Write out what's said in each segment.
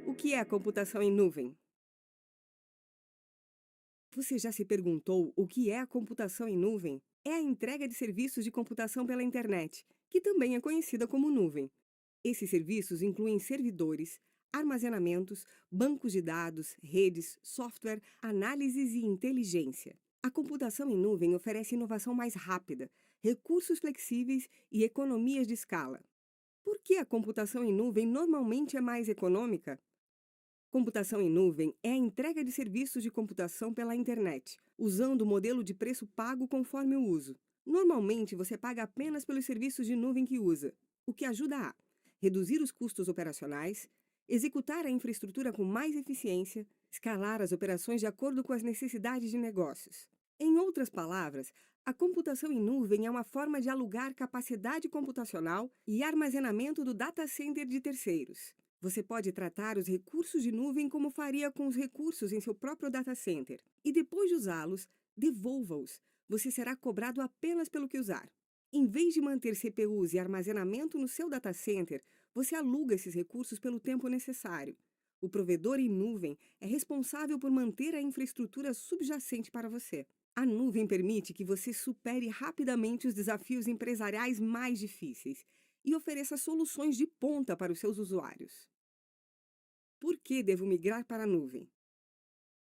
O que é a computação em nuvem? Você já se perguntou o que é a computação em nuvem? É a entrega de serviços de computação pela internet, que também é conhecida como nuvem. Esses serviços incluem servidores, armazenamentos, bancos de dados, redes, software, análises e inteligência. A computação em nuvem oferece inovação mais rápida, recursos flexíveis e economias de escala. Por que a computação em nuvem normalmente é mais econômica? Computação em nuvem é a entrega de serviços de computação pela internet, usando o modelo de preço pago conforme o uso. Normalmente, você paga apenas pelos serviços de nuvem que usa, o que ajuda a reduzir os custos operacionais, executar a infraestrutura com mais eficiência, escalar as operações de acordo com as necessidades de negócios. Em outras palavras, a computação em nuvem é uma forma de alugar capacidade computacional e armazenamento do data center de terceiros. Você pode tratar os recursos de nuvem como faria com os recursos em seu próprio data center. E depois de usá-los, devolva-os. Você será cobrado apenas pelo que usar. Em vez de manter CPUs e armazenamento no seu data center, você aluga esses recursos pelo tempo necessário. O provedor em nuvem é responsável por manter a infraestrutura subjacente para você. A nuvem permite que você supere rapidamente os desafios empresariais mais difíceis e ofereça soluções de ponta para os seus usuários. Por que devo migrar para a nuvem?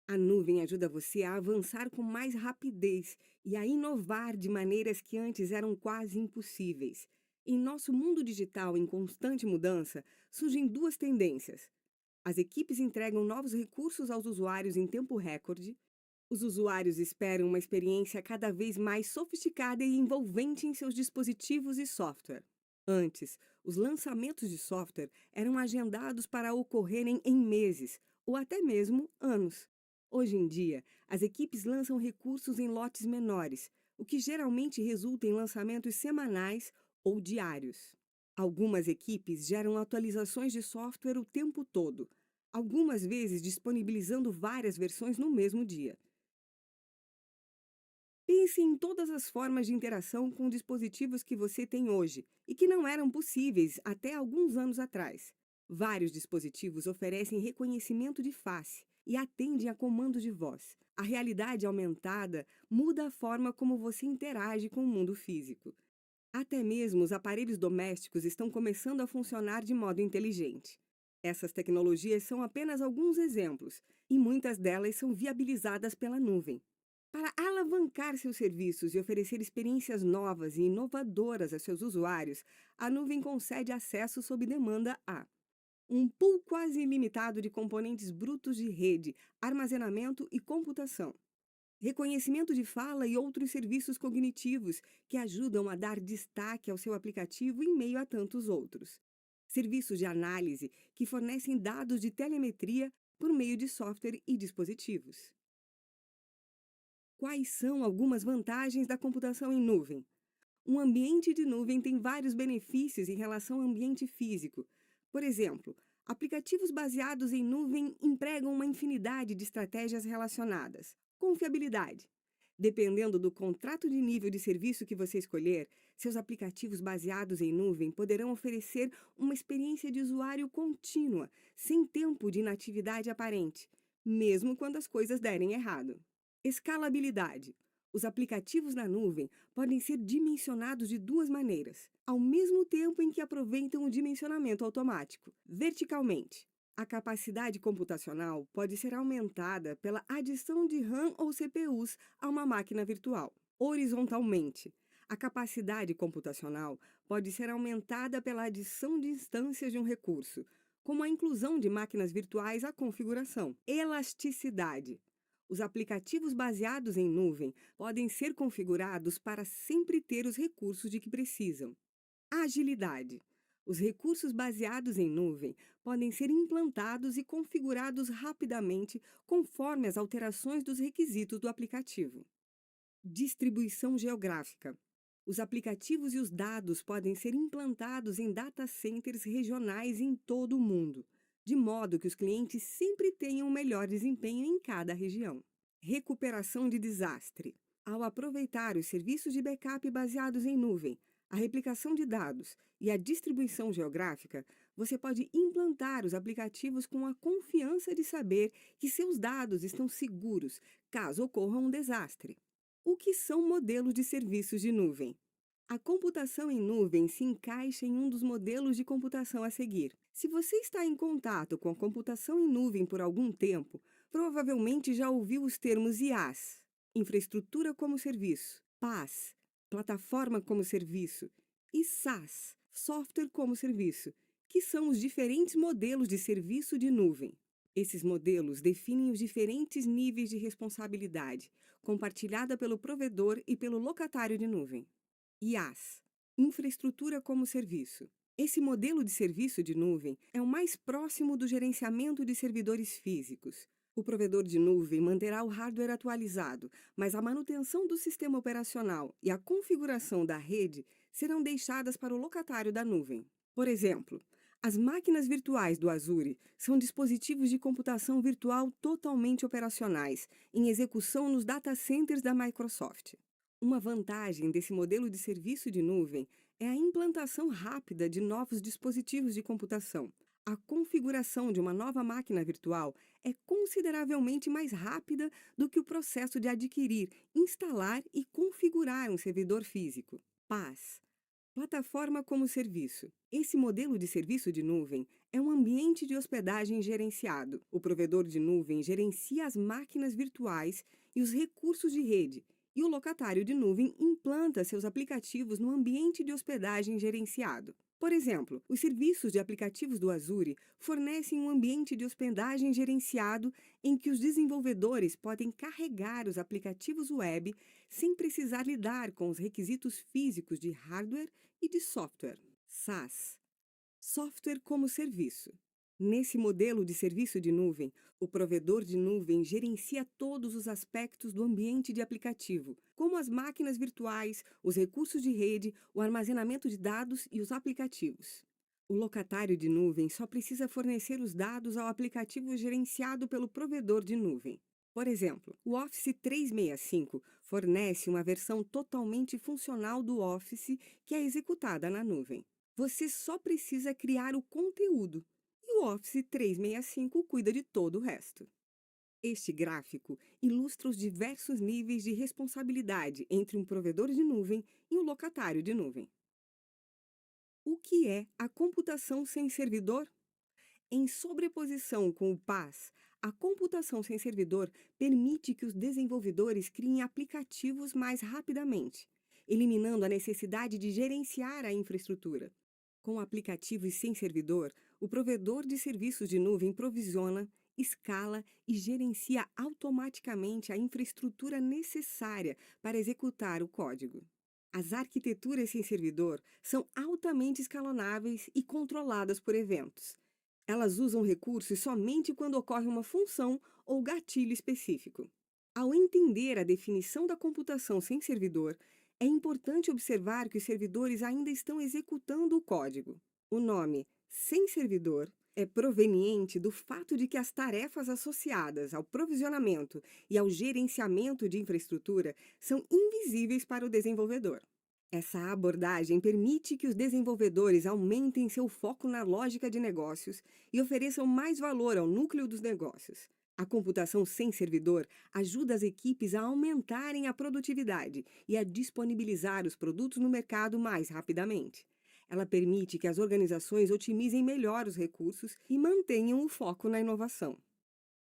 A nuvem ajuda você a avançar com mais rapidez e a inovar de maneiras que antes eram quase impossíveis. Em nosso mundo digital em constante mudança, surgem duas tendências. As equipes entregam novos recursos aos usuários em tempo recorde. Os usuários esperam uma experiência cada vez mais sofisticada e envolvente em seus dispositivos e software. Antes, os lançamentos de software eram agendados para ocorrerem em meses ou até mesmo anos. Hoje em dia, as equipes lançam recursos em lotes menores, o que geralmente resulta em lançamentos semanais ou diários. Algumas equipes geram atualizações de software o tempo todo, algumas vezes disponibilizando várias versões no mesmo dia. Pense em todas as formas de interação com dispositivos que você tem hoje e que não eram possíveis até alguns anos atrás. Vários dispositivos oferecem reconhecimento de face e atendem a comandos de voz. A realidade aumentada muda a forma como você interage com o mundo físico. Até mesmo os aparelhos domésticos estão começando a funcionar de modo inteligente. Essas tecnologias são apenas alguns exemplos, e muitas delas são viabilizadas pela nuvem. Para alavancar seus serviços e oferecer experiências novas e inovadoras a seus usuários, a nuvem concede acesso sob demanda a um pool quase ilimitado de componentes brutos de rede, armazenamento e computação, reconhecimento de fala e outros serviços cognitivos que ajudam a dar destaque ao seu aplicativo em meio a tantos outros, serviços de análise que fornecem dados de telemetria por meio de software e dispositivos. Quais são algumas vantagens da computação em nuvem? Um ambiente de nuvem tem vários benefícios em relação ao ambiente físico. Por exemplo, aplicativos baseados em nuvem empregam uma infinidade de estratégias relacionadas. Confiabilidade. Dependendo do contrato de nível de serviço que você escolher, seus aplicativos baseados em nuvem poderão oferecer uma experiência de usuário contínua, sem tempo de inatividade aparente, mesmo quando as coisas derem errado. Escalabilidade. Os aplicativos na nuvem podem ser dimensionados de duas maneiras, ao mesmo tempo em que aproveitam o dimensionamento automático. Verticalmente, a capacidade computacional pode ser aumentada pela adição de RAM ou CPUs a uma máquina virtual. Horizontalmente, a capacidade computacional pode ser aumentada pela adição de instâncias de um recurso, como a inclusão de máquinas virtuais à configuração. Elasticidade. Os aplicativos baseados em nuvem podem ser configurados para sempre ter os recursos de que precisam. Agilidade. Os recursos baseados em nuvem podem ser implantados e configurados rapidamente conforme as alterações dos requisitos do aplicativo. Distribuição geográfica. Os aplicativos e os dados podem ser implantados em data centers regionais em todo o mundo, de modo que os clientes sempre tenham o melhor desempenho em cada região. Recuperação de desastre. Ao aproveitar os serviços de backup baseados em nuvem, a replicação de dados e a distribuição geográfica, Você pode implantar os aplicativos com a confiança de saber que seus dados estão seguros caso ocorra um desastre. O que são modelos de serviços de nuvem? A computação em nuvem se encaixa em um dos modelos de computação a seguir. Se você está em contato com a computação em nuvem por algum tempo, provavelmente já ouviu os termos IaaS, infraestrutura como serviço, PaaS, plataforma como serviço, e SaaS, software como serviço, que são os diferentes modelos de serviço de nuvem. Esses modelos definem os diferentes níveis de responsabilidade, compartilhada pelo provedor e pelo locatário de nuvem. IaaS, infraestrutura como serviço. Esse modelo de serviço de nuvem é o mais próximo do gerenciamento de servidores físicos. O provedor de nuvem manterá o hardware atualizado, mas a manutenção do sistema operacional e a configuração da rede serão deixadas para o locatário da nuvem. Por exemplo, as máquinas virtuais do Azure são dispositivos de computação virtual totalmente operacionais, em execução nos data centers da Microsoft. Uma vantagem desse modelo de serviço de nuvem é a implantação rápida de novos dispositivos de computação. A configuração de uma nova máquina virtual é consideravelmente mais rápida do que o processo de adquirir, instalar e configurar um servidor físico. PaaS, plataforma como serviço. Esse modelo de serviço de nuvem é um ambiente de hospedagem gerenciado. O provedor de nuvem gerencia as máquinas virtuais e os recursos de rede, e o locatário de nuvem implanta seus aplicativos no ambiente de hospedagem gerenciado. Por exemplo, os serviços de aplicativos do Azure fornecem um ambiente de hospedagem gerenciado em que os desenvolvedores podem carregar os aplicativos web sem precisar lidar com os requisitos físicos de hardware e de software. SaaS, software como serviço. Nesse modelo de serviço de nuvem, o provedor de nuvem gerencia todos os aspectos do ambiente de aplicativo, como as máquinas virtuais, os recursos de rede, o armazenamento de dados e os aplicativos. O locatário de nuvem só precisa fornecer os dados ao aplicativo gerenciado pelo provedor de nuvem. Por exemplo, o Office 365 fornece uma versão totalmente funcional do Office que é executada na nuvem. Você só precisa criar o conteúdo e o Office 365 cuida de todo o resto. Este gráfico ilustra os diversos níveis de responsabilidade entre um provedor de nuvem e um locatário de nuvem. O que é a computação sem servidor? Em sobreposição com o PaaS, a computação sem servidor permite que os desenvolvedores criem aplicativos mais rapidamente, eliminando a necessidade de gerenciar a infraestrutura. Com aplicativos sem servidor, o provedor de serviços de nuvem provisiona, escala e gerencia automaticamente a infraestrutura necessária para executar o código. As arquiteturas sem servidor são altamente escalonáveis e controladas por eventos. Elas usam recursos somente quando ocorre uma função ou gatilho específico. Ao entender a definição da computação sem servidor, é importante observar que os servidores ainda estão executando o código. O nome sem servidor é proveniente do fato de que as tarefas associadas ao provisionamento e ao gerenciamento de infraestrutura são invisíveis para o desenvolvedor. Essa abordagem permite que os desenvolvedores aumentem seu foco na lógica de negócios e ofereçam mais valor ao núcleo dos negócios. A computação sem servidor ajuda as equipes a aumentarem a produtividade e a disponibilizar os produtos no mercado mais rapidamente. Ela permite que as organizações otimizem melhor os recursos e mantenham o foco na inovação.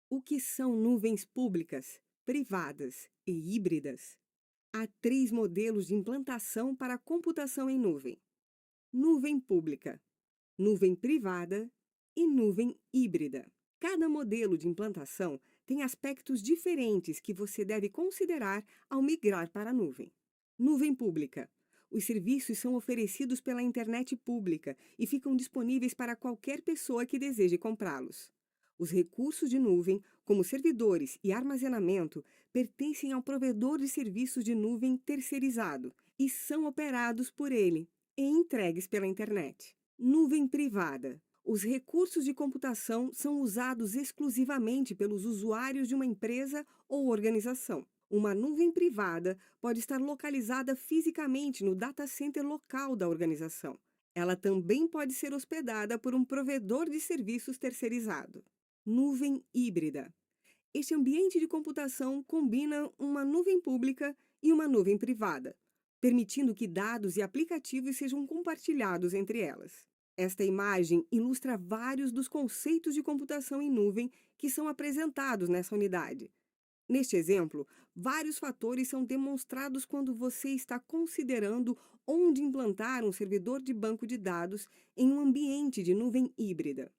O que são nuvens públicas, privadas e híbridas? Há 3 modelos de implantação para a computação em nuvem: nuvem pública, nuvem privada e nuvem híbrida. Cada modelo de implantação tem aspectos diferentes que você deve considerar ao migrar para a nuvem. Nuvem pública. Os serviços são oferecidos pela internet pública e ficam disponíveis para qualquer pessoa que deseje comprá-los. Os recursos de nuvem, como servidores e armazenamento, pertencem ao provedor de serviços de nuvem terceirizado e são operados por ele e entregues pela internet. Nuvem privada. Os recursos de computação são usados exclusivamente pelos usuários de uma empresa ou organização. Uma nuvem privada pode estar localizada fisicamente no data center local da organização. Ela também pode ser hospedada por um provedor de serviços terceirizado. Nuvem híbrida. Este ambiente de computação combina uma nuvem pública e uma nuvem privada, permitindo que dados e aplicativos sejam compartilhados entre elas. Esta imagem ilustra vários dos conceitos de computação em nuvem que são apresentados nessa unidade. Neste exemplo, vários fatores são demonstrados quando você está considerando onde implantar um servidor de banco de dados em um ambiente de nuvem híbrida.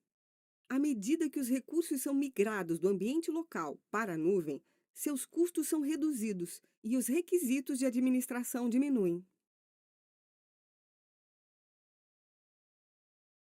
À medida que os recursos são migrados do ambiente local para a nuvem, seus custos são reduzidos e os requisitos de administração diminuem.